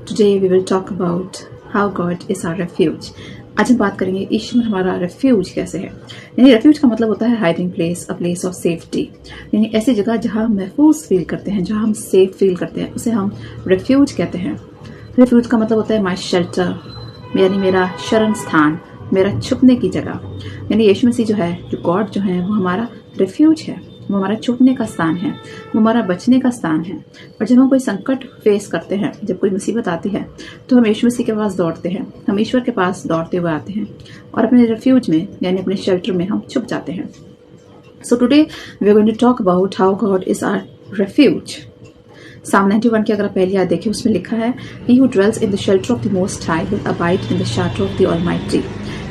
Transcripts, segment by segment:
Today we will talk about how God is our refuge. आज हम बात करेंगे ईश्वर हमारा रेफ्यूज कैसे है। यानी रेफ्यूज का मतलब होता है hiding place, a place of safety. यानी ऐसी जगह जहाँ हम महफूज फील करते हैं, जहाँ हम सेफ फील करते हैं, उसे हम रेफ्यूज कहते हैं। रेफ्यूज का मतलब होता है माई शेल्टर, यानी मेरा शरण स्थान, मेरा छुपने की जगह। यानी यीशु मसीह जो है, जो गॉड जो है, वो हमारा रेफ्यूज है, वो हमारा छुपने का स्थान है, वो हमारा बचने का स्थान है। और जब हम कोई संकट फेस करते हैं, जब कोई मुसीबत आती है, तो हम यीशु मसीह के पास दौड़ते हैं, हम ईश्वर के पास दौड़ते हुए आते हैं और अपने रेफ्यूज में यानी अपने शेल्टर में हम छुप जाते हैं। So today we are going to talk about how God is our refuge. Psalm 91 की अगर आप पहली आयत देखें, उसमें लिखा है He who dwells in the shelter of the Most High will abide in the shadow of the Almighty।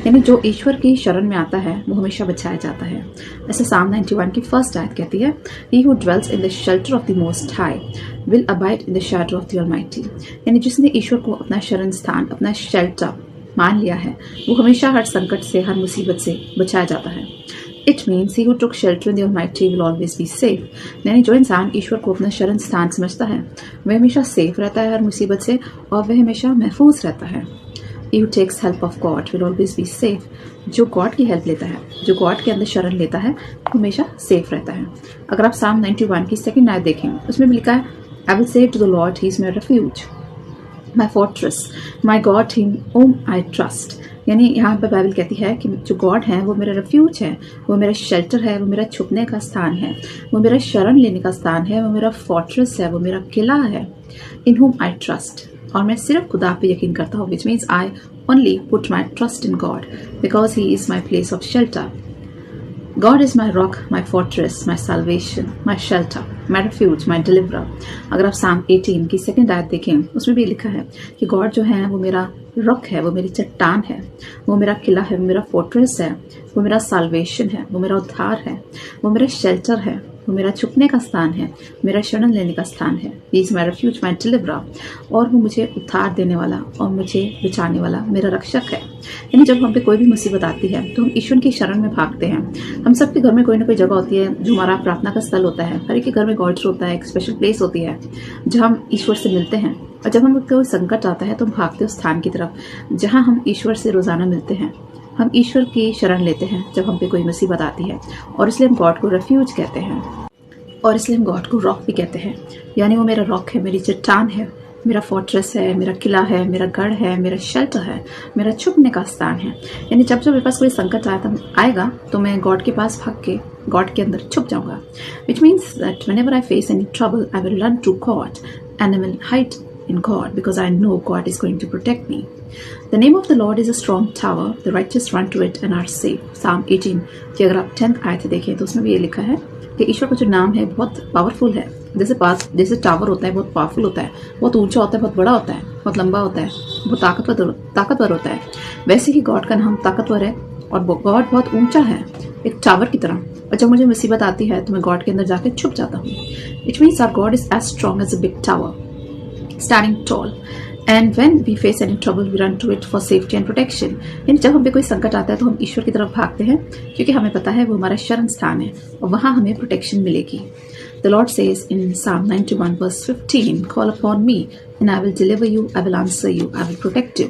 यानी जो ईश्वर की शरण में आता है वो हमेशा बचाया जाता है। ऐसे Psalm 91 की फर्स्ट आयत कहती है He who dwells in the shelter of the Most High will abide in the shadow of the Almighty। यानी जिसने ईश्वर को अपना शरण स्थान, अपना शेल्टर मान लिया है, वो हमेशा हर संकट से, हर मुसीबत से बचाया जाता है। It means he who took shelter in the Almighty will always be safe। यानी जो इंसान ईश्वर को अपना शरण स्थान समझता है, वह हमेशा सेफ रहता है हर मुसीबत से, और वह हमेशा महफूज रहता है। He who takes help of God will always be safe। जो गॉड की हेल्प लेता है, जो गॉड के अंदर शरण लेता है, वो हमेशा सेफ रहता है। अगर आप Psalm 91 की सेकंड आयत देखें, उसमें भी लिखा है I will say to the Lord, He is my refuge, my fortress, my God in whom I trust। यानी यहाँ पर बाइबल कहती है कि जो गॉड है वो मेरा रेफ्यूज है, वो मेरा शेल्टर है, वो मेरा छुपने का स्थान है, वो मेरा शरण लेने का स्थान है, वो मेरा फोर्ट्रेस है, वो मेरा किला है। इन whom I trust, और मैं सिर्फ खुदा पे यकीन करता हूँ, which means I only put my trust in God because He is my place of shelter। God is my rock, my fortress, my salvation, my shelter, my refuge, my deliverer। अगर आप Psalm 18 की second आयत देखें, उसमें भी लिखा है कि गॉड जो है वो मेरा रॉक है, वो मेरी चट्टान है, वो मेरा किला है, वो मेरा फोर्ट्रेस है, वो मेरा साल्वेशन है, वो मेरा उद्धार है, वो मेरा शेल्टर है, वो मेरा छुपने का स्थान है, मेरा शरण लेने का स्थान है। He is my refuge, my deliverer। और वो मुझे उद्धार देने वाला और मुझे बचाने वाला मेरा रक्षक है। यानी जब हम पे कोई भी मुसीबत आती है तो हम ईश्वर की शरण में भागते हैं। हम सबके घर में कोई ना कोई जगह होती है जो हमारा प्रार्थना का स्थल होता है। हर एक के घर में गॉड होता है, एक स्पेशल प्लेस होती है जहाँ हम ईश्वर से मिलते हैं। और जब हम कोई संकट आता है तो हम भागते उस स्थान की तरफ जहाँ हम ईश्वर से रोजाना मिलते हैं। हम ईश्वर की शरण लेते हैं जब हम पे कोई मुसीबत आती है, और इसलिए हम गॉड को रेफ्यूज कहते हैं, और इसलिए हम गॉड को रॉक भी कहते हैं। यानी वो मेरा रॉक है, मेरी चट्टान है, मेरा फोर्ट्रेस है, मेरा किला है, मेरा गढ़ है, मेरा शेल्टर है, मेरा छुपने का स्थान है। यानी जब मेरे पास कोई संकट आएगा तो मैं गॉड के पास भाग के गॉड के अंदर छुप जाऊंगा। Which means that whenever I face any trouble I will run to God and I will hide in God because I know God is going to protect me। The name of the Lord is a strong tower, the righteous run to it and are safe। Psalm 18 की अगर आप 10th आयत देखें तो उसमें भी ये लिखा है कि ईश्वर का जो नाम है बहुत पावरफुल है। जैसे टावर होता है, बहुत पावरफुल होता है, बहुत ऊंचा होता है, बहुत बड़ा होता है, बहुत लंबा होता है, बहुत ताकतवर होता है। वैसे ही गॉड का नाम ताकतवर है और गॉड बहुत ऊंचा है, एक टावर की तरह। और जब मुझे मुसीबत आती है तो मैं गॉड के अंदर जाके छुप जाता हूँ। It means our God is as strong as a big tower standing tall, and when we face any trouble we run to it for safety and protection। यानी जब हम पे कोई संकट आता है तो हम ईश्वर की तरफ भागते हैं क्योंकि हमें पता है वो हमारा शरण स्थान है और वहां हमें प्रोटेक्शन मिलेगी। The Lord says in Psalm 91 verse 15, Call upon me and I will deliver you, I will answer you, I will protect you,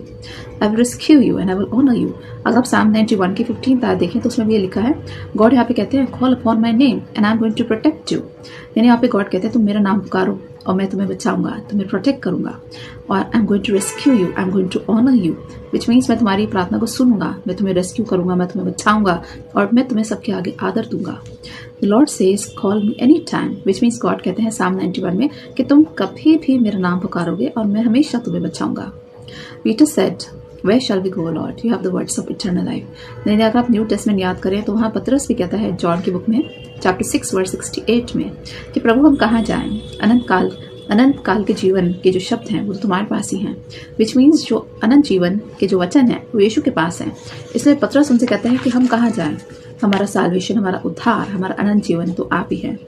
I will rescue you and I will honor you। अगर आप Psalm 91 की 15th आयत देखें तो उसमें भी ये लिखा है, गॉड यहाँ पे कहते हैं Call upon my name and I am going to protect you। यानी यहाँ पे गॉड कहते हैं तुम मेरा नाम पुकारो और मैं तुम्हें बचाऊंगा, तुम्हें प्रोटेक्ट करूंगा, और I am going to rescue you, I am going to honour you. Which means मैं तुम्हारी प्रार्थना को सुनूंगा, मैं तुम्हें रेस्क्यू करूंगा, मैं तुम्हें बचाऊंगा और मैं तुम्हें सबके आगे आदर दूंगा। The Lord says call me any time. Which means God कहते हैं Psalm 91 में कि तुम कभी भी मेरा नाम पुकारोगे और मैं हमेशा तुम्हें बचाऊंगा। Peter said Where shall we go, Lord? You have the words of eternal life। नहीं, अगर आप न्यू टेस्टमेंट याद करें तो वहाँ पतरस भी कहता है जॉन की बुक में चैप्टर 6 वर्स 68 में कि प्रभु हम कहाँ जाएं? अनंत काल के जीवन के जो शब्द हैं वो तो तुम्हारे पास ही हैं। विच मीन्स जो अनंत जीवन के जो वचन है वो यीशु के पास है। इसलिए पतरस उनसे कहते हैं कि हम कहाँ जाएं? हमारा साल्वेशन, हमारा उद्धार, हमारा अनंत जीवन तो आप ही हैं।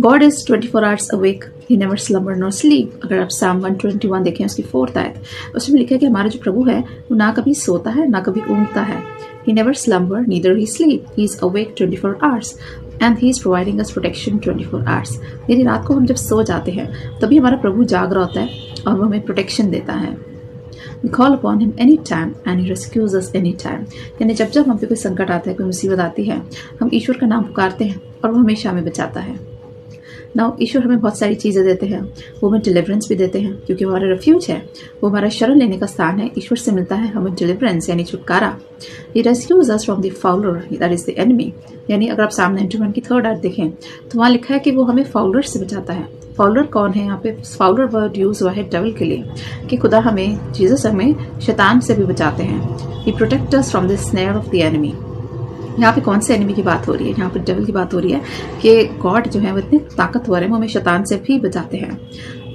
God is 24 hours awake, He never slumber nor sleep। अगर आप Psalm 121 देखें उसकी 4th आयत, उसमें लिखा है कि हमारा जो प्रभु है वो ना कभी सोता है ना कभी ऊँगता है। He never slumber, neither he sleep, he is awake 24 hours and he is providing us protection 24 hours। यानी रात को हम जब सो जाते हैं तभी हमारा प्रभु जाग रहा होता है और वो हमें प्रोटेक्शन देता है। We call upon him any time and he rescues us any time। यानी जब जब हम पे कोई संकट आता है, कोई मुसीबत आती है, हम ईश्वर का नाम पुकारते हैं और वो हमेशा हमें बचाता है। नाउ ईश्वर हमें बहुत सारी चीज़ें देते हैं, वो हमें डिलीवरेंस भी देते हैं क्योंकि वो हमारा रेफ्यूज है, वो हमारा शरण लेने का स्थान है। ईश्वर से मिलता है हमें डिलीवरेंस यानी छुटकारा। He rescues us from the fowler that is the enemy। यानी अगर आप साम 91 की 3rd आयत देखें तो वहाँ लिखा है कि वो हमें फाउलर से बचाता है। फाउलर कौन है? यहाँ पे फाउलर वर्ड यूज हुआ है डेविल के लिए कि खुदा हमें, जीसस हमें शैतान से भी बचाते हैं। He protects us from the snare of the enemy। यहाँ पे कौन से एनिमी की बात हो रही है? यहाँ पे डेविल की बात हो रही है कि गॉड जो है वो इतने ताकतवर है, वो हमें शैतान से भी बचाते हैं।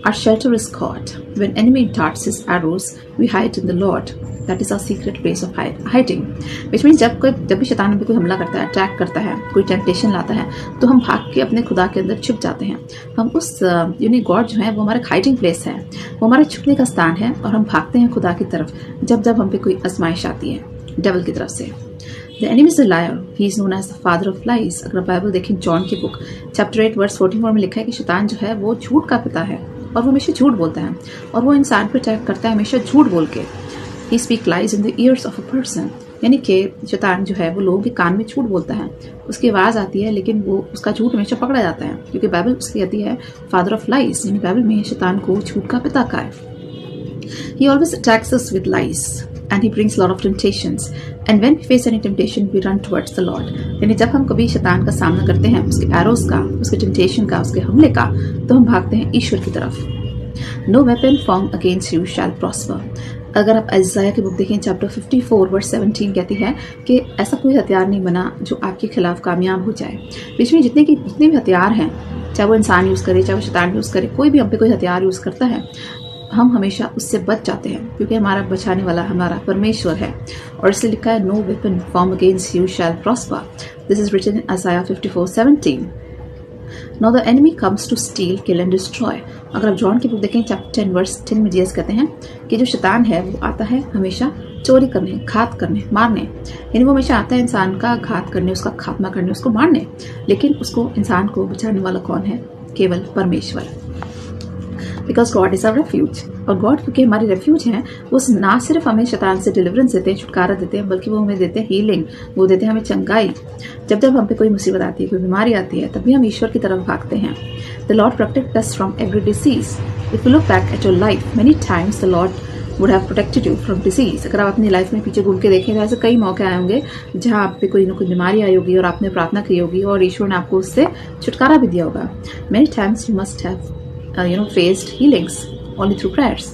Our shelter is God। When enemy darts his arrows, we hide in the Lord। That is our secret place of hiding। Which means जब भी शैतान हम पे कोई हमला करता है, अटैक करता है, कोई टेम्पटेशन लाता है, तो हम भाग के अपने खुदा के अंदर छुप जाते हैं। हम उस यानी गॉड जो है वो हमारा हाइडिंग प्लेस है, वो हमारे छुपने का स्थान है और हम भागते हैं खुदा की तरफ जब जब हम पे कोई आजमाइश आती है डेविल की तरफ से। The enemy is a liar। He is known as the father of lies। अगर आप बाइबल देखें जॉन की बुक चैप्टर 8 वर्स 44 में लिखा है कि शैतान जो है वो झूठ का पिता है और वो हमेशा झूठ बोलता है और वो इंसान पर अटैक करता है हमेशा झूठ बोल के। He speaks lies in the ears of a person। यानी कि शैतान जो है वो लोगों के कान में झूठ बोलता है, उसकी आवाज़ आती है लेकिन वो उसका झूठ हमेशा पकड़ा जाता है क्योंकि बाइबल उसकी कहती है फादर ऑफ लाइज, यानी बाइबल में शैतान को झूठ का पिता कहा है। He always attacks us with lies and he brings lot of temptations and when we face any temptation we run towards the Lord। यानी जब हम कभी शैतान का सामना करते हैं, उसके एरोस का, उसके टेम्पटेशन का, उसके हमले का, तो हम भागते हैं ईश्वर की तरफ। No weapon formed against you shall prosper। अगर आप इज़ाया की बुक देखें चैप्टर 54 वर्स 17 कहती है कि ऐसा कोई हथियार नहीं बना जो आपके खिलाफ कामयाब हो जाए। बीच में जितने भी हथियार हैं, चाहे वो इंसान यूज़ करे, चाहे वो शैतान यूज़ करे, कोई भी हम पे कोई हथियार यूज़ करता है, हम हमेशा उससे बच जाते हैं क्योंकि हमारा बचाने वाला हमारा परमेश्वर है। और इसलिए लिखा है no weapon form against you shall prosper. This is written in Isaiah 54:17। Now the enemy comes to steal, kill and destroy। अगर आप जॉन की बुक देखें चैप्टर 10 वर्स 10 में जीसस कहते हैं कि जो शैतान है वो आता है हमेशा चोरी करने, घात करने, मारने। यानी वो हमेशा आता है इंसान का घात करने, उसका खात्मा करने, उसको मारने, लेकिन उसको इंसान को बचाने वाला कौन है? केवल परमेश्वर। Because God is our refuge. और गॉड क्योंकि हमारे रेफ्यूज हैं, वो ना सिर्फ हमें शैतान से डिलीवरेंस देते हैं, छुटकारा देते हैं, बल्कि वो हमें देते हैं हीलिंग, वो देते हैं हमें चंगाई। जब जब हम पे कोई मुसीबत आती है, कोई बीमारी आती है, तभी हम ईश्वर की तरफ भागते हैं। The Lord protect us from every disease. If you look back at your life many times the Lord would have protected you from disease. अगर आप अपनी लाइफ में पीछे घूम के देखें तो ऐसे कई मौके आए होंगे जहाँ आप पे कोई ना कोई बीमारी आई होगी और आपने प्रार्थना की होगी और ईश्वर ने आपको उससे छुटकारा भी दिया होगा। Many times you must have faced healings only through prayers।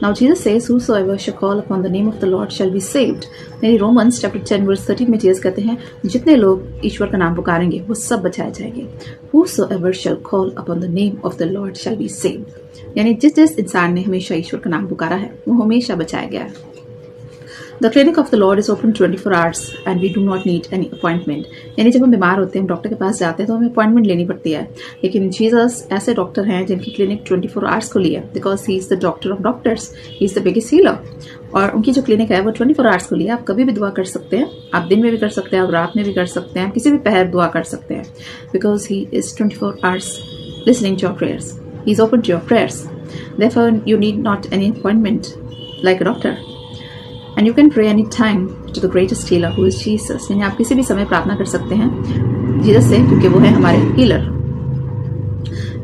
Now Jesus says whosoever shall call upon the name of the Lord shall be saved। यानी रोमन्स चैप्टर 10 वर्स 13 में जीसस कहते हैं जितने लोग ईश्वर का नाम पुकारेंगे वो सब बचाए जाएंगे। whosoever shall call upon the name of the Lord shall be saved। यानी जिस इंसान ने हमेशा ईश्वर का नाम पुकारा है वो हमेशा बचाया गया है। The clinic of the Lord is open 24 hours and we do not need any appointment। यानी जब हम बीमार होते हैं, हम डॉक्टर के पास जाते हैं तो हमें अपॉइंटमेंट लेनी पड़ती है, लेकिन जीसस ऐसे डॉक्टर हैं जिनकी क्लिनिक 24 आवर्स खुली है because he is the doctor of doctors, he is the biggest healer. और उनकी जो क्लिनिक है वो 24 आवर्स खुली है। आप कभी भी दुआ कर सकते हैं, आप दिन में भी कर सकते हैं, आप रात में भी कर सकते हैं, आप किसी भी पहर दुआ कर सकते हैं because he is 24 hours listening to your prayers। He is open to your prayers। Therefore you need not any appointment like a doctor। And you can pray any time to the greatest healer who is Jesus। यानी आप किसी भी समय प्रार्थना कर सकते हैं Jesus से क्योंकि वो है हमारे healer.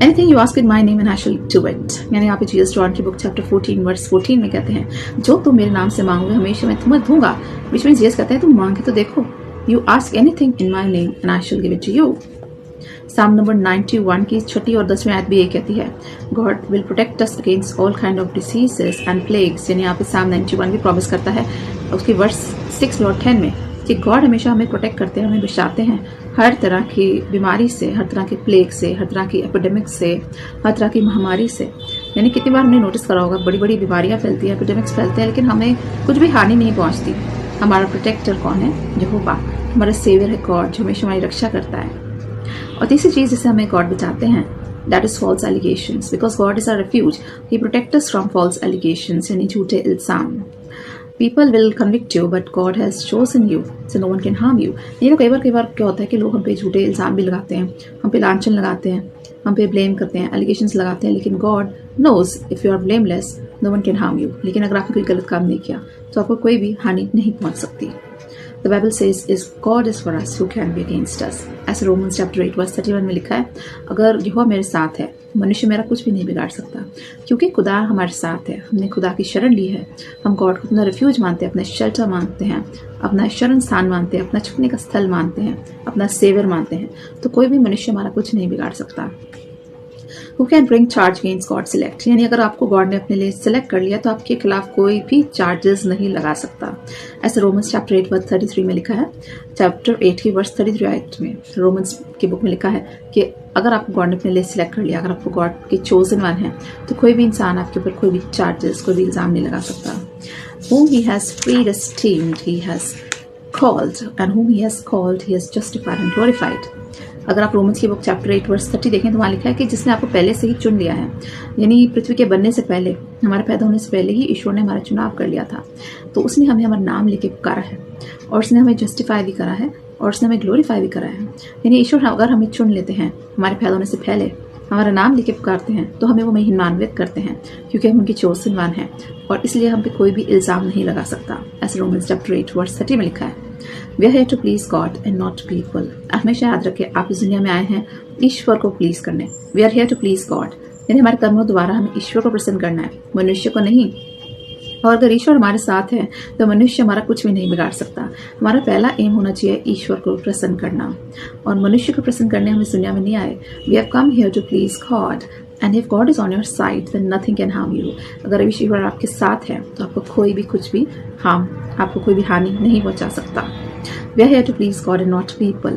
Anything you ask in my name and I shall do it। यानी यहाँ पे जीसस जॉन की बुक चैप्टर 14 वर्स 14 में कहते हैं जो तुम मेरे नाम से मांगोगे हमेशा मैं तुम्हें दूंगा। विच मीन्स जीसस कहते हैं तुम मांगे तो देखो। You ask anything in my name and I shall give it to you। साम नंबर 91 की 6 और 10 आयत भी ये कहती है God will protect us against all kind of diseases and plagues. यानी यहाँ पे साम 91 भी प्रॉमिस करता है उसकी वर्स 6 और 10 में कि गॉड हमेशा हमें प्रोटेक्ट करते हैं, हमें बचाते हैं हर तरह की बीमारी से, हर तरह के प्लेग से, हर तरह की एपिडेमिक से, हर तरह की महामारी से। यानी कितनी बार हमने नोटिस करा होगा बड़ी बड़ी बीमारियाँ फैलती हैं, एपिडेमिक्स फैलते हैं, लेकिन हमें कुछ भी हानि नहीं पहुँचती। हमारा प्रोटेक्टर कौन है? यहोवा, हमारा सेवियर है गॉड जो हमेशा हमारी रक्षा करता है। और तीसरी चीज़ जिससे हमें गॉड बचाते हैं that is false allegations because God is our refuge. He protect us from false allegations यानी झूठे इल्जाम। People will convict you but God has chosen you so no one can harm you. ये तो कई बार क्या होता है कि लोग हम पे झूठे इल्जाम भी लगाते हैं, हम पे लांछन लगाते हैं, हम पे ब्लेम करते हैं, एलिगेशंस लगाते हैं, लेकिन God knows if you are blameless, no one can harm you. लेकिन अगर आपने कोई गलत काम नहीं किया तो आपको कोई भी हानि नहीं पहुंच सकती. The Bible says, "Is God is for us, who can be against us?" ऐसे रोमन्स चैप्टर 8 वर्स 31 में लिखा है, अगर यहोवा मेरे साथ है, मनुष्य मेरा कुछ भी नहीं बिगाड़ सकता. क्योंकि खुदा हमारे साथ है, हमने खुदा की शरण ली है, हम गॉड को अपना रिफ्यूज मानते हैं, अपना शेल्टर मानते हैं, अपना शरण स्थान मानते हैं, अपना छुपने का स्थल मानते हैं, अपना सेवियर मानते हैं, तो कोई भी मनुष्य हमारा कुछ नहीं बिगाड़ सकता. Who can bring charge against God select? यानी अगर आपको गॉड ने अपने लिए सिलेक्ट कर लिया तो आपके खिलाफ कोई भी चार्जेस नहीं लगा सकता. ऐसे रोमन्स चैप्टर 8 वर्स 33 में लिखा है, चैप्टर 8 की वर्स 33 आयत में रोमन्स की बुक में लिखा है कि अगर आपको गॉड ने अपने लिए सिलेक्ट कर लिया, अगर आपको गॉड के चोजन वन है, तो कोई भी इंसान आपके ऊपर कोई भी चार्जेस, कोई भी इल्जाम नहीं लगा सकता. Whom he has predestined, he has called, and whom he has called, he has justified and glorified. अगर आप रोमन्स की बुक चैप्टर 8 वर्स 30 देखें तो वहाँ लिखा है कि जिसने आपको पहले से ही चुन लिया है, यानी पृथ्वी के बनने से पहले, हमारे पैदा होने से पहले ही ईश्वर ने हमारा चुनाव कर लिया था. तो उसने हमें हमारा नाम लेके पुकारा है और उसने हमें जस्टिफाई भी करा है और उसने हमें ग्लोरीफाई भी करा है. यानी ईश्वर अगर हमें चुन लेते हैं, हमारे पैदा होने से पहले हमारा नाम लेके पुकारते हैं, तो हमें वो महिमान्वित करते हैं क्योंकि हम उनके चोजन वन हैं और इसलिए हम पे कोई भी इल्ज़ाम नहीं लगा सकता. ऐसे रोमन्स चैप्टर 8 वर्स 30 में लिखा है, We are here to please God and not people. हमेशा याद रखें, आप इस दुनिया में आए हैं ईश्वर को प्लीज करने. We are here to please God. यानी हमारे कर्मों द्वारा हमें ईश्वर को प्रसन्न करना है, मनुष्य को नहीं. और अगर ईश्वर हमारे साथ है तो मनुष्य हमारा कुछ भी नहीं बिगाड़ सकता. हमारा पहला एम होना चाहिए ईश्वर को प्रसन्न करना, और मनुष्य को प्रसन्न करने हम इस दुनिया में नहीं आए. We have come here to please God. And if God is on your side, then nothing can harm you. अगर ईश्वर आपके साथ है तो आपको कोई भी कुछ भी आपको कोई भी हानि नहीं पहुंचा सकता. We are here to please God and not people.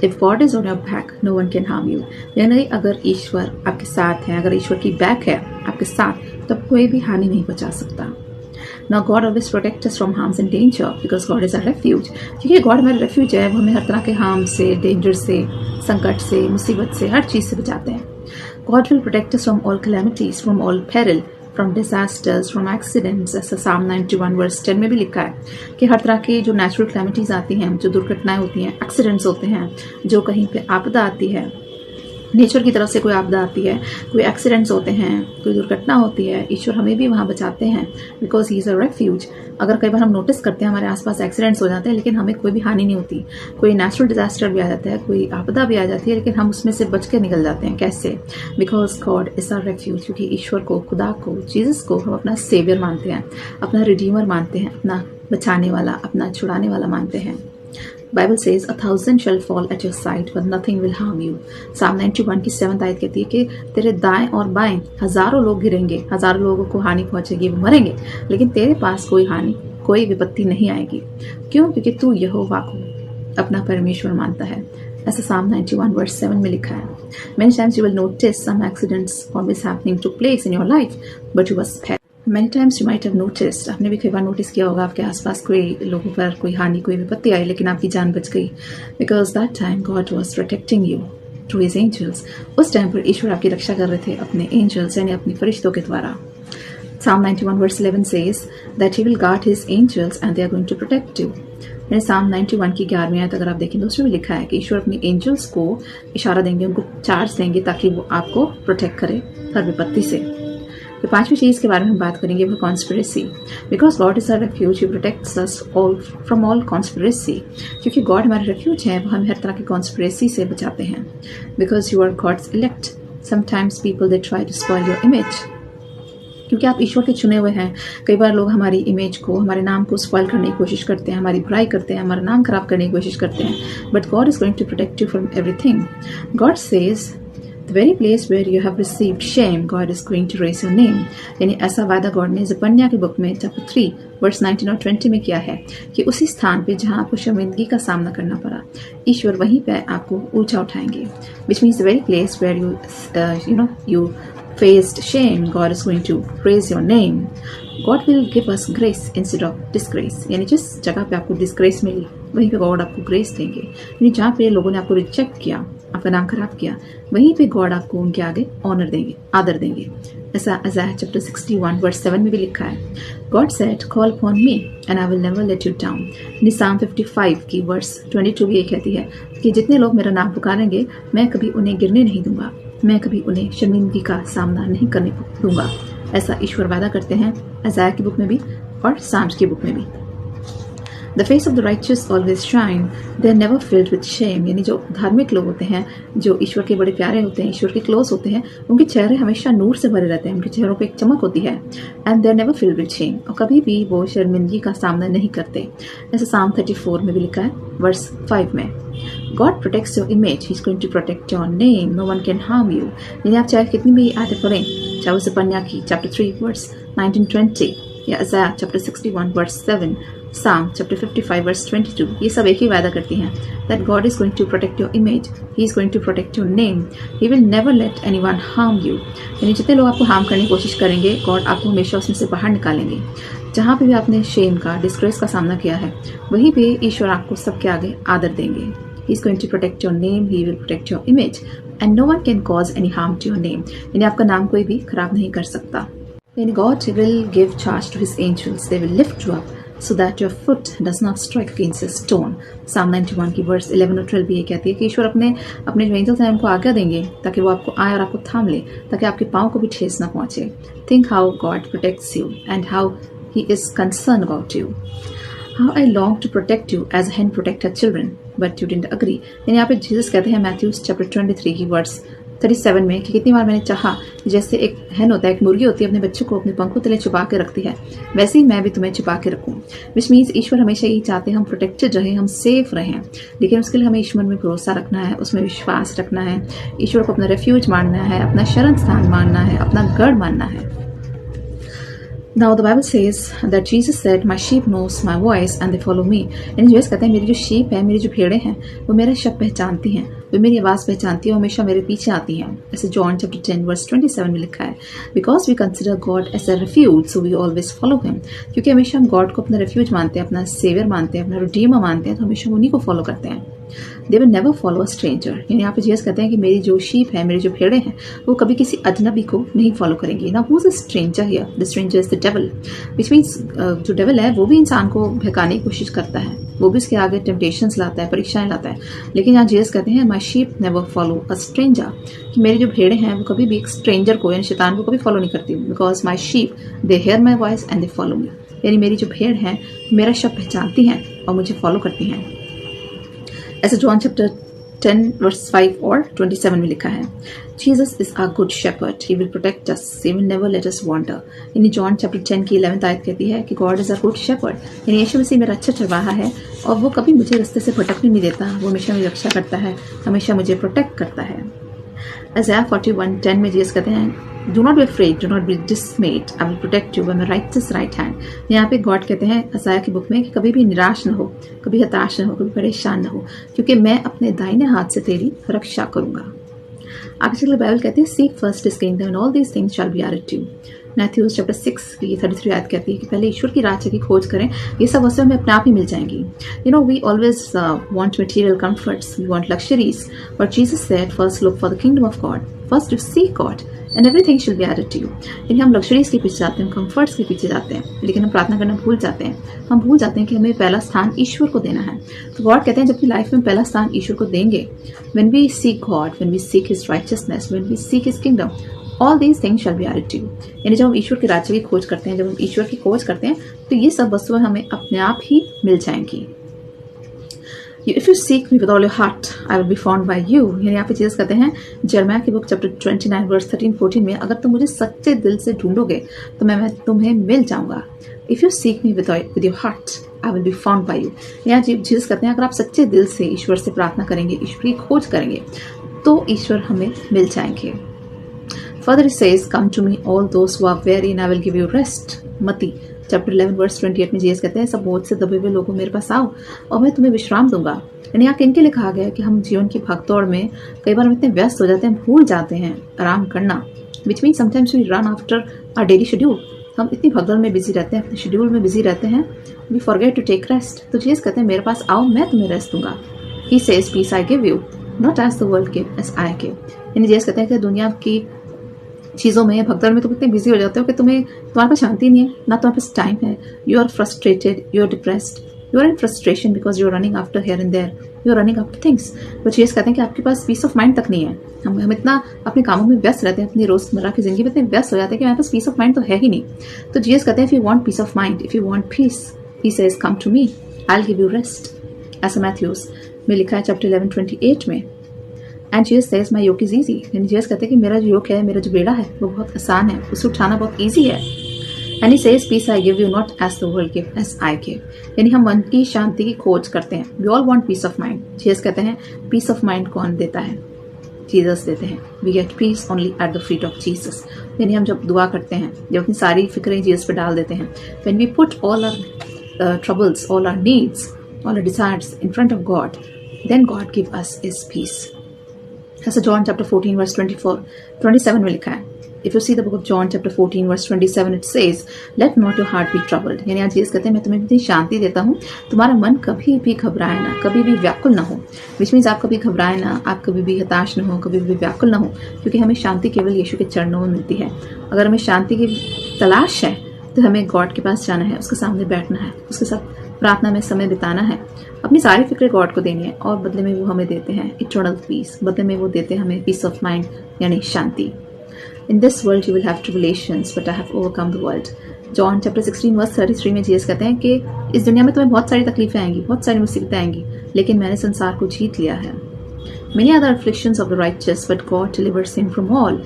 If God is on your back, no one can harm you. यानी अगर ईश्वर आपके साथ है, अगर ईश्वर की बैक है आपके साथ, तो कोई भी हानि नहीं पहुंचा सकता. Now God always protects us from harms and danger because God is our refuge. क्योंकि गॉड हमारा रेफ्यूज है, वो हमें हर तरह के हार्म से, डेंजर से, संकट से, मुसीबत से, हर चीज से बचाते हैं. God will protect us from all calamities, from all peril, from disasters, from accidents. ऐसा Psalm 91 वर्स 10 में भी लिखा है कि हर तरह की जो नेचुरल कैलेमिटीज आती हैं, जो दुर्घटनाएं होती हैं, एक्सीडेंट्स होते हैं, जो कहीं पे आपदा आती है, नेचर की तरफ से कोई आपदा आती है, कोई एक्सीडेंट्स होते हैं, कोई दुर्घटना होती है, ईश्वर हमें भी वहाँ बचाते हैं because he is a refuge. अगर कई बार हम नोटिस करते हैं हमारे आसपास एक्सीडेंट्स हो जाते हैं लेकिन हमें कोई भी हानि नहीं होती, कोई नेचुरल डिजास्टर भी आ जाता है, कोई आपदा भी आ जाती है, लेकिन हम उसमें से बच के निकल जाते हैं. कैसे? Because God is a refuge. क्योंकि ईश्वर को, खुदा को, जीसस को हम अपना सेवियर मानते हैं, अपना रिडीमर मानते हैं, अपना बचाने वाला, अपना छुड़ाने वाला मानते हैं. Bible says 1,000 shall fall at your side but nothing will harm you. Psalm 91 की 7th आयत कहती है कि तेरे दाएं और बाएं हजारों लोग गिरेंगे, हजारों लोगों को हानि पहुंचेगी, वो मरेंगे, लेकिन तेरे पास कोई हानि, कोई विपत्ति नहीं आएगी. क्यों? क्योंकि तू यहोवा को अपना परमेश्वर मानता है. ऐसा Psalm 91 verse 7 में लिखा है. Many times you will notice some accidents or mishappening took place in your life, but you were spared. Many times you might have noticed, आपने भी कई बार नोटिस किया होगा आपके आसपास कोई लोगों पर कोई हानि, कोई विपत्ति आई, लेकिन आपकी जान बच गई. Because that time God was protecting you through His angels. उस टाइम पर ईश्वर आपकी रक्षा कर रहे थे अपने angels यानी अपने फरिश्तों के द्वारा. Psalm 91 verse 11 says that He will guard His angels and they are going to protect you. यानी Psalm 91 की 11वीं आयत अगर आप देखें तो उसमें लिखा है कि ईश्वर अपने एंजल्स को इशारा देंगे, उनको चार्ज देंगे ताकि वो आपको प्रोटेक्ट करे हर विपत्ति से. तो 5वीं चीज के बारे में हम बात करेंगे वो conspiracy. Because God is a refuge, he protects us all from all conspiracy. क्योंकि गॉड हमारे रेफ्यूज हैं, वो हमें हर तरह की कॉन्स्पिरेसी से बचाते हैं. Because you are God's elect. Sometimes people they try to spoil your image. क्योंकि आप ईश्वर के चुने हुए हैं, कई बार लोग हमारी इमेज को, हमारे नाम को स्पॉइल करने की कोशिश करते हैं, हमारी बुराई करते हैं, हमारा नाम खराब करने की कोशिश करते हैं. But God is going to protect you from everything. God says The very place where you have received shame, God is going to raise your name. यानी ऐसा वादा गॉड ने ज़पन्याह की बुक में चैप्टर 3 वर्स 19 और 20 में किया है कि उसी स्थान पे जहाँ आपको शर्मिंदगी का सामना करना पड़ा, ईश्वर वहीं पे आपको ऊंचा उठाएंगे. Which means the very place where you faced shame, God is going to raise your name. God will give us grace instead of disgrace. यानी जिस जगह पे आपको डिस्ग्रेस मिली वहीं पे गॉड आपको ग्रेस देंगे. यानी जहाँ पे लोगों ने आपको रिजेक्ट किया, आपका नाम खराब किया, वहीं पे गॉड आपको उनके आगे ऑनर देंगे, आदर देंगे. ऐसा Isaiah चैप्टर 61 वर्स 7 में भी लिखा है. God said call upon me and I will never let you down. Psalm 55 की वर्स 22 भी ये कहती है कि जितने लोग मेरा नाम पुकारेंगे मैं कभी उन्हें गिरने नहीं दूंगा. मैं कभी उन्हें शर्मिंदगी का सामना नहीं करने दूंगा। ऐसा ईश्वर वादा करते हैं अज़ाया की बुक में भी और साम्स की बुक में भी। The face of the righteous always shine, they are never filled with shame. यानी जो धार्मिक लोग होते हैं, जो ईश्वर के बड़े प्यारे होते हैं, ईश्वर के क्लोज होते हैं, उनके चेहरे हमेशा नूर से भरे रहते हैं, उनके चेहरों पे एक चमक होती है। And they are never filled with shame, और कभी भी वो शर्मिंदगी का सामना नहीं करते। ऐसे साम 34 में भी लिखा है वर्स 5 में, God protects your image, He's going to protect your name, no one can harm you। यानी आप चाहे कितनी भी आयतें पढ़ें, चाहे उसे पन्या की चैप्टर 3 वर्स 19-20 या अज़ाया चैप्टर 61 वर्स 7, साम चैप्टर 55 वर्स 22, ये सब एक ही वादा करती हैं that God is going to protect your image, He is going to protect your name, He will never let anyone harm you। यानी जितने लोग आपको हार्म करने की कोशिश करेंगे, गॉड आपको हमेशा उसमें से बाहर निकालेंगे। जहाँ पे भी आपने शेम का, डिस्ग्रेस का सामना किया है, वहीं पे ईश्वर आपको सबके आगे आदर देंगे। He is going to protect your name, He will protect your image, and no one can cause any harm to your name। यानी आपका नाम कोई भी खराब नहीं कर सकता। यानी God will give charge to His angels, they will lift you up so that your foot does not strike against a stone। Psalm 91 की वर्स 11 और 12 भी ये कहती है कि ईश्वर अपने जो एंजल्स हैं उनको आज्ञा देंगे ताकि वो आपको आए और आपको थाम ले, ताकि आपके पाँव को भी ठेस ना पहुंचे। Think how God protects you and how He is concerned about you। How I long to protect you as a hen protect her children, but you didn't agree। यानी यहाँ पे जीसस कहते हैं मैथ्यूज चैप्टर 23 की verse 37 में कि कितनी बार मैंने चाहा, जैसे एक हेन होता है, एक मुर्गी होती है, अपने बच्चों को अपने पंखों तले छुपा के रखती है, वैसे ही मैं भी तुम्हें छुपा के रखूँ। विच मीन्स ईश्वर हमेशा यही चाहते हैं हम प्रोटेक्टेड रहें, हम सेफ रहें, लेकिन उसके लिए हमें ईश्वर में भरोसा रखना है, उसमें विश्वास रखना है, ईश्वर को अपना रेफ्यूज मानना है, अपना शरण स्थान मानना है, अपना गढ़ मानना है। Now the Bible says that Jesus said, "My sheep knows my voice and they follow me." यानी जीसस कहते हैं मेरी जो शीप है, मेरी जो भेड़ें हैं, वो मेरा शब्द पहचानती हैं, वो मेरी आवाज़ पहचानती है, वो हमेशा मेरे पीछे आती हैं। ऐसे जॉन चैप्टर 10 वर्स 27 में लिखा है, Because we consider God as a refuge, so we always follow Him। क्योंकि हमेशा हम गॉड को अपना रेफ्यूज मानते हैं, अपना सेवियर मानते हैं, अपना रिडीमर मानते हैं, तो हमेशा उन्हीं को फॉलो करते हैं। They will never follow a stranger। यानी यहाँ पे जीसस कहते हैं कि मेरी जो शीप है, मेरी जो भेड़ें हैं, वो कभी किसी अजनबी को नहीं फॉलो करेंगी। ना who's a stranger here? The stranger is the devil। Which means जो डेविल है वो भी इंसान को बहकाने की कोशिश करता है, वो भी उसके आगे टेम्पटेशंस लाता है, परीक्षाएं लाता है। लेकिन यहाँ जीसस कहते हैं my sheep never follow a stranger, कि मेरी जो भेड़ें हैं वो कभी भी एक स्ट्रेंजर को यानी शैतान को कभी फॉलो नहीं करती। Because my sheep they hear my voice and they follow me. यानी मेरी जो भेड़ हैं मेरा शब्द पहचानती हैं और मुझे फॉलो करती हैं। ऐसे जॉन चैप्टर 10 वर्स 5 और 27 में लिखा है, Jesus is our good shepherd, he will protect us, he will never let us wander. यानी जॉन चैप्टर 10 की 11th आयत कहती है कि God is our good shepherd, यानी यीशु मसीह मेरा अच्छा चरवाहा है और वो कभी मुझे रास्ते से भटकने नहीं देता, वो हमेशा मेरी रक्षा करता है, हमेशा मुझे प्रोटेक्ट करता है। Isaiah 41:10 में जीसस कहते हैं, Do not be afraid, do not be dismayed, I will protect you by my righteous right hand। यहाँ पे गॉड कहते हैं असाया की बुक में कि कभी भी निराश न हो, कभी हताश न हो, कभी परेशान न हो, क्योंकि मैं अपने दाहिने हाथ से तेरी रक्षा करूंगा। आगे चलकर बाइबल कहती है, Seek first His kingdom and all these things shall be added to you। Matthews chapter 6 की 33 आयत कहती है कि पहले ईश्वर की राज्य की खोज करें, ये सब वस्तुएं हमें अपने आप ही मिल जाएंगी। You know we always want material comforts, we want luxuries, but Jesus said first look for the kingdom of God, first to seek God and everything shall be added to you. यानी हम luxuries के पीछे जाते हैं, comforts के पीछे जाते हैं, लेकिन हम प्रार्थना करना भूल जाते हैं। हम भूल जाते हैं कि हमें पहला स्थान ईश्वर को देना है। तो गॉड कहते हैं जब भी लाइफ में पहला स्थान ईश्वर को देंगे, when we seek God, when we seek his righteousness, when we seek his kingdom, all these things shall be added to you. यानी जब हम ईश्वर के राज्य की खोज करते हैं, जब हम ईश्वर की खोज करते हैं, तो ये सब वस्तुएं हमें अपने आप ही मिल जाएंगी। If you seek me with all your heart, I will be found by you। यानी यहाँ पे जीसस कहते हैं यिर्मयाह की बुक चैप्टर 29 वर्स 13-14 में, अगर तुम मुझे सच्चे दिल से ढूंढोगे तो मैं तुम्हें मिल जाऊंगा। If you seek me with your heart, I will be found by you। यहाँ जीसस कहते हैं अगर आप सच्चे दिल से ईश्वर से प्रार्थना करेंगे, ईश्वर की खोज करेंगे, तो ईश्वर हमें मिल जाएंगे। Further it says, Come to me all those who are weary and I will give you rest। मत्ती चैप्टर 11 वर्स 28 में जीसस कहते हैं सब बोझ से दबे हुए लोगों मेरे पास आओ और मैं तुम्हें विश्राम दूंगा। यानी यहाँ किनके लिए कहा गया है कि हम जीवन की भागदौड़ में कई बार हम इतने व्यस्त हो जाते हैं, भूल जाते हैं आराम करना। Which mean sometimes we run after our daily schedule. हम इतनी भागदौड़ में बिजी रहते हैं, अपने शेड्यूल में बिजी रहते हैं, we forget to take rest. तो जीसस कहते हैं मेरे पास आओ, मैं तुम्हें रेस्ट दूंगा। He says peace I give you, not as the world give as I give. यानी जीसस कहते हैं कि दुनिया की चीज़ों में, भगदड़ में तुम इतने बिजी हो जाते हो कि तुम्हारे पास शांति नहीं है, ना तुम्हारे पास टाइम है, you are frustrated, you are depressed, you are in frustration because you are running after here and there, you are running after things. तो जीसस कहते हैं कि आपके पास पीस ऑफ माइंड तक नहीं है। हम इतना अपने कामों में व्यस्त रहते हैं, अपनी रोजमर्रा की जिंदगी में इतने व्यस्त हो जाते हैं कि हमारे पास पीस ऑफ माइंड तो है ही नहीं। तो जीसस कहते हैं if you want peace of mind, if you want peace, he says come to me, I will give you rest. ऐसा मैथ्यूज में लिखा है चैप्टर 11:28 में। And Jesus says my yoke is easy, यानी जीसस कहते हैं कि मेरा जो योक है, मेरा जो बेड़ा है वो बहुत आसान है, उसे उठाना बहुत ईजी है। And he says peace I give you not as the world give as I give, यानी हम मन की शांति की खोज करते हैं। We all want peace of mind. Jesus कहते हैं पीस ऑफ माइंड कौन देता है? जीसस देते हैं। We get peace only at the feet of Jesus, यानी हम जब दुआ करते हैं, जब अपनी सारी फिक्रें जीसस पे डाल देते हैं, when we put all our troubles, all our needs, all our desires in front of God, then God give us his peace. ऐसा जॉन चैप्टर 14 वर्स 27 में लिखा है। If you see the book of John chapter 14 verse 27 it says let not your heart be troubled, यानी आज Jesus कहते हैं मैं तुम्हें इतनी शांति देता हूँ, तुम्हारा मन कभी भी घबराए ना, कभी भी व्याकुल ना हो। विच मीन्स आप कभी घबराए ना, आप कभी भी हताश ना हो, कभी भी व्याकुल ना हो, क्योंकि हमें शांति केवल यीशु के चरणों में मिलती है। अगर हमें शांति की तलाश है तो हमें गॉड के पास जाना है, उसके सामने बैठना है, उसके साथ प्रार्थना में समय बिताना है, अपनी सारी फिक्रें गॉड को देनी है, और बदले में वो हमें देते हैं इटर्नल पीस, बदले में वो देते हैं हमें पीस ऑफ माइंड यानी शांति। In this world you will have tribulations but I have overcome the world. John chapter 16 verse 33 में जीसस कहते हैं कि इस दुनिया में तुम्हें बहुत सारी तकलीफें आएंगी, बहुत सारी मुसीबतें आएंगी, लेकिन मैंने संसार को जीत लिया है। Many other afflictions of the righteous, but God delivers him from all.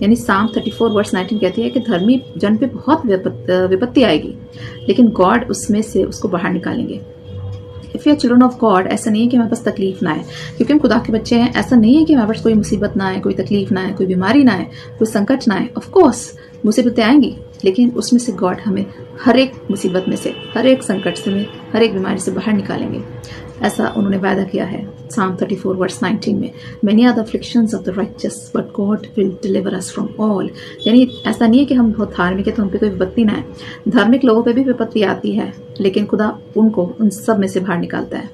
यानी साम 34 वर्स 19 कहती है कि धर्मी जन पे बहुत विपत्ति आएगी, लेकिन गॉड उसमें से उसको बाहर निकालेंगे। If you are children of God, ऐसा नहीं है कि हमारे पास तकलीफ ना आए, क्योंकि हम खुदा के बच्चे हैं। ऐसा नहीं है कि हमारे पास कोई मुसीबत ना आए, कोई तकलीफ ना आए, कोई बीमारी ना आए, कोई संकट ना आए। ऑफ कोर्स मुसीबतें आएंगी, लेकिन उसमें से गॉड हमें हर एक मुसीबत में से, हर एक संकट से, हर एक बीमारी से बाहर निकालेंगे। ऐसा उन्होंने वादा किया है साम 34 वर्स 19 में। Many are the afflictions of the righteous but God will deliver us from all, यानी ऐसा नहीं है कि हम बहुत धार्मिक है तो हम पे कोई विपत्ति ना है। धार्मिक लोगों पे भी विपत्ति आती है, लेकिन खुदा उनको उन सब में से बाहर निकालता है।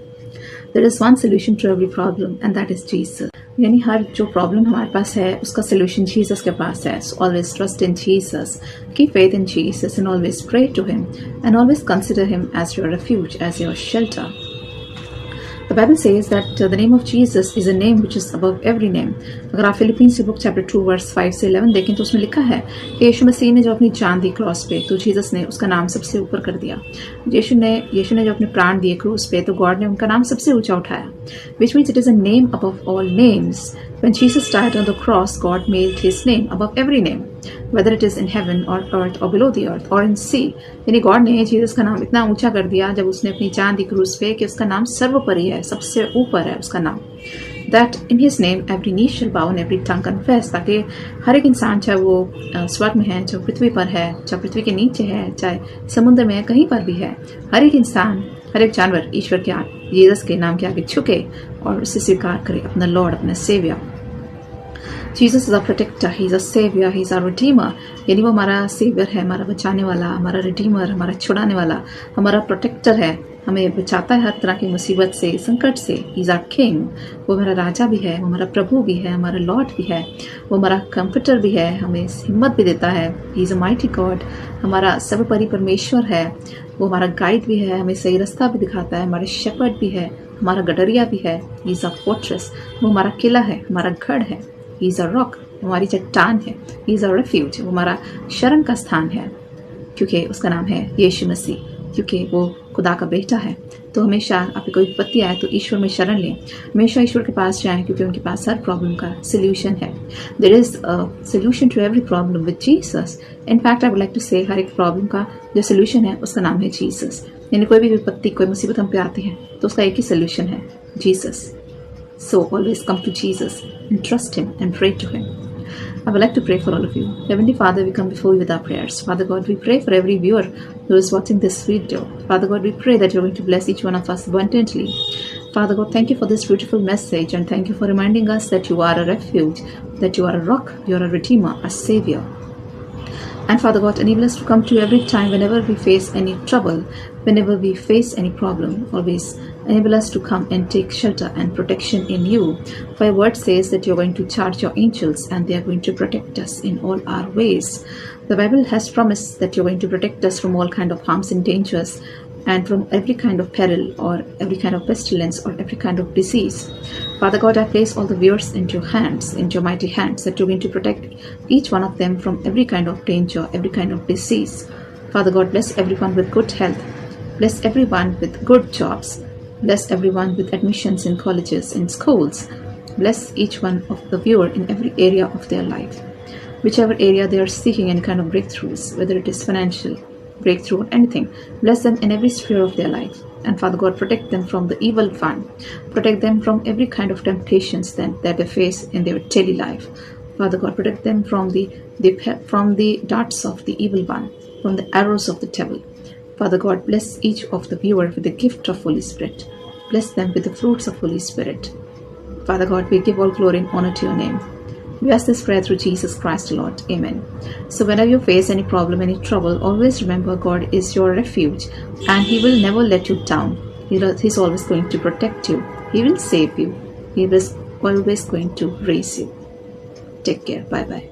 There is one solution to every problem and that is Jesus, यानी हर जो प्रॉब्लम हमारे पास है उसका सोल्यूशन जीसस के पास है। So always trust in Jesus, keep faith in Jesus and always pray to him and always consider him as your refuge, as your shelter. The Bible says that the name of Jesus is a name which is above every name. अगर आप Philippines की book chapter 2 verse 5 से 11 देखें तो उसमें लिखा है कि यीशु मसीह ने जो अपनी जान दी क्रॉस पे, तो जीसस ने उसका नाम सबसे ऊपर कर दिया। यीशु ने जो अपने प्राण दिए क्रूस पे, तो गॉड ने उनका नाम सबसे ऊंचा उठाया, which means it is a name above all names. When Jesus died on the cross, God made his name above every name, whether it is in heaven or earth or below the earth or in sea. यानी God ने Jesus का नाम इतना ऊंचा कर दिया जब उसने अपनी जान दी क्रूस पे कि उसका नाम सर्वोपरि है, सबसे ऊपर है उसका नाम। That in his name every knee shall bow and every tongue confess, ताकि हर एक इंसान, चाहे वो स्वर्ग में है, चाहे पृथ्वी पर है, चाहे पृथ्वी के नीचे है, चाहे समुद्र में है, कहीं पर भी है, हर एक इंसान, हर एक जानवर ईश्वर के आगे, जीसस के नाम के आगे झुके और उसे स्वीकार करे अपना लॉर्ड, अपना saviour. Jesus is a protector, he is a saviour, he is a redeemer, यानी वो हमारा सेवियर है, हमारा बचाने वाला, हमारा रिडीमर, हमारा छुड़ाने वाला, हमारा प्रोटेक्टर है, हमें बचाता है हर तरह की मुसीबत से, संकट से। ही इज आवर किंग, वो हमारा राजा भी है, वो हमारा प्रभु भी है, हमारा लॉर्ड भी है, वो हमारा कंफर्टर भी है, हमें हिम्मत भी देता है। ही इज अ माइटी गॉड, हमारा सर्वोपरि परमेश्वर है, वो हमारा गाइड भी है, हमें सही रास्ता भी दिखाता है, हमारे शेपर्ड भी है, हमारा गडरिया भी है। ही इज अ फोर्ट्रेस, वो हमारा किला है, हमारा गढ़ है। ही इज अ रॉक, हमारी चट्टान है। ही इज अ रेफ्यूज, वो हमारा शरण का स्थान है, क्योंकि उसका नाम है यीशु मसीह, क्योंकि वो खुदा का बेटा है। तो हमेशा आपको कोई विपत्ति आए तो ईश्वर में शरण लें, हमेशा ईश्वर के पास जाएं, क्योंकि उनके पास हर प्रॉब्लम का सोल्यूशन है। There is a solution to every problem with Jesus. In fact I would like to say, हर एक प्रॉब्लम का जो सोल्यूशन है उसका नाम है जीसस। यानी कोई भी विपत्ति, कोई मुसीबत हम पे आती है तो उसका एक ही सोल्यूशन है, Jesus. So always come to Jesus and trust him and pray to him. I would like to pray for all of you. Heavenly Father, we come before you with our prayers. Father God, we pray for every viewer who is watching this video. Father God, we pray that you're going to bless each one of us abundantly. Father God, thank you for this beautiful message, and thank you for reminding us that you are a refuge, that you are a rock, you are a redeemer, a savior. And Father God, enable us to come to you every time whenever we face any trouble, whenever we face any problem. Always enable us to come and take shelter and protection in you. For your word says that you're going to charge your angels and they are going to protect us in all our ways. The Bible has promised that you're going to protect us from all kind of harms and dangers. and from every kind of peril or every kind of pestilence or every kind of disease. Father God, I place all the viewers into your hands, into your mighty hands, that you're going to protect each one of them from every kind of danger, every kind of disease. Father God, bless everyone with good health. Bless everyone with good jobs. Bless everyone with admissions in colleges, in schools. Bless each one of the viewer in every area of their life. Whichever area they are seeking any kind of breakthroughs, whether it is financial breakthrough or anything, bless them in every sphere of their life. And Father God, protect them from the evil one. Protect them from every kind of temptations that they face in their daily life. Father God, protect them from the darts of the evil one, from the arrows of the devil. Father God, bless each of the viewer with the gift of Holy Spirit. Bless them with the fruits of Holy Spirit. Father God, we give all glory and honor to your name. We ask this prayer through Jesus Christ, Lord. Amen. So whenever you face any problem, any trouble, always remember God is your refuge and He will never let you down. He's always going to protect you. He will save you. He is always going to raise you. Take care. Bye-bye.